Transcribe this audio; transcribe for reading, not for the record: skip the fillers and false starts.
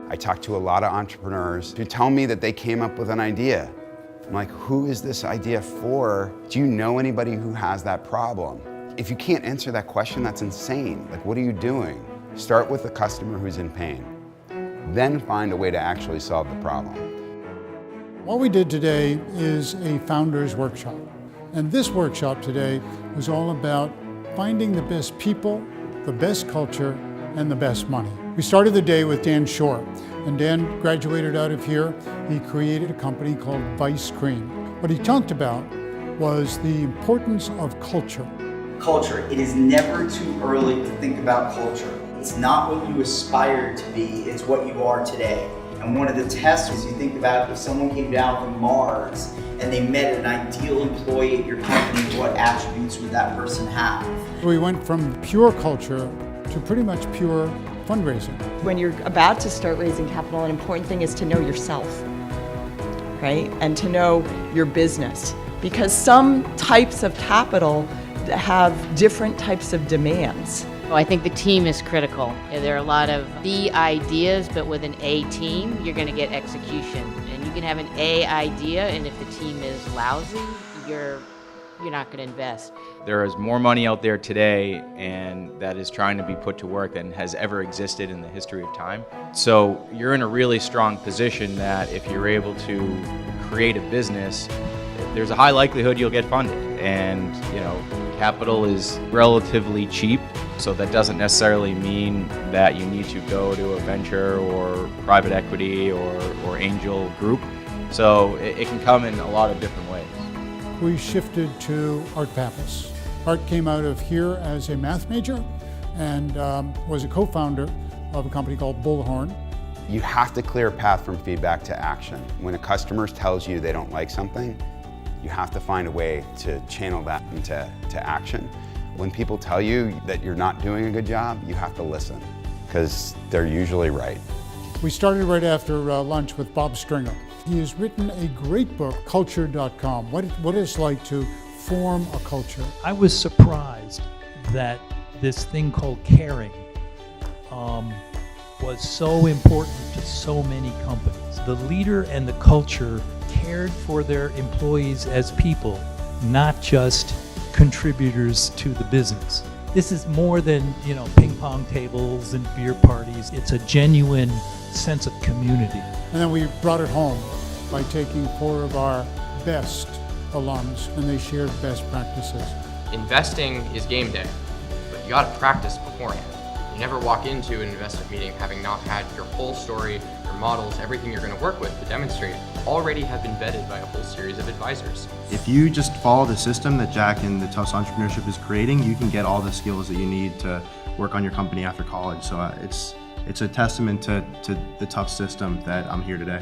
I talk to a lot of entrepreneurs who tell me that they came up with an idea. I'm like, who is this idea for? Do you know anybody who has that problem? If you can't answer that question, that's insane. Like, what are you doing? Start with the customer who's in pain. Then find a way to actually solve the problem. What we did today is a founder's workshop. And this workshop today was all about finding the best people, the best culture, and the best money. We started the day with Dan Shore, and Dan graduated out of here. He created a company called Vice Cream. What he talked about was the importance of culture. Culture. It is never too early to think about culture. It's not what you aspire to be, it's what you are today. And one of the tests is you think about if someone came down from Mars and they met an ideal employee at your company, what attributes would that person have? We went from pure culture to pretty much pure fundraising. When you're about to start raising capital, an important thing is to know yourself, right? And to know your business. Because some types of capital have different types of demands. I think the team is critical. There are a lot of B ideas, but with an A team, you're going to get execution. And you can have an A idea, and if the team is lousy, you're not going to invest. There is more money out there today and that is trying to be put to work than has ever existed in the history of time. So you're in a really strong position that if you're able to create a business, there's a high likelihood you'll get funded. And capital is relatively cheap, so that doesn't necessarily mean that you need to go to a venture or private equity or angel group. So it can come in a lot of different ways. We shifted to Art Pappas. Art came out of here as a math major and was a co-founder of a company called Bullhorn. You have to clear a path from feedback to action. When a customer tells you they don't like something, you have to find a way to channel that into action. When people tell you that you're not doing a good job, you have to listen, because they're usually right. We started right after lunch with Bob Stringer. He has written a great book, culture.com, what it's like to form a culture. I was surprised that this thing called caring was so important to so many companies. The leader and the culture cared for their employees as people, not just contributors to the business. This is more than, ping pong tables and beer parties. It's a genuine sense of community. And then we brought it home by taking 4 of our best alums, and they shared best practices. Investing is game day, but you gotta practice beforehand. You never walk into an investment meeting having not had your whole story, your models, everything you're gonna work with to demonstrate already have been vetted by a whole series of advisors. If you just follow the system that Jack and the Tufts Entrepreneurship is creating, you can get all the skills that you need to work on your company after college. So it's a testament to the Tufts system that I'm here today.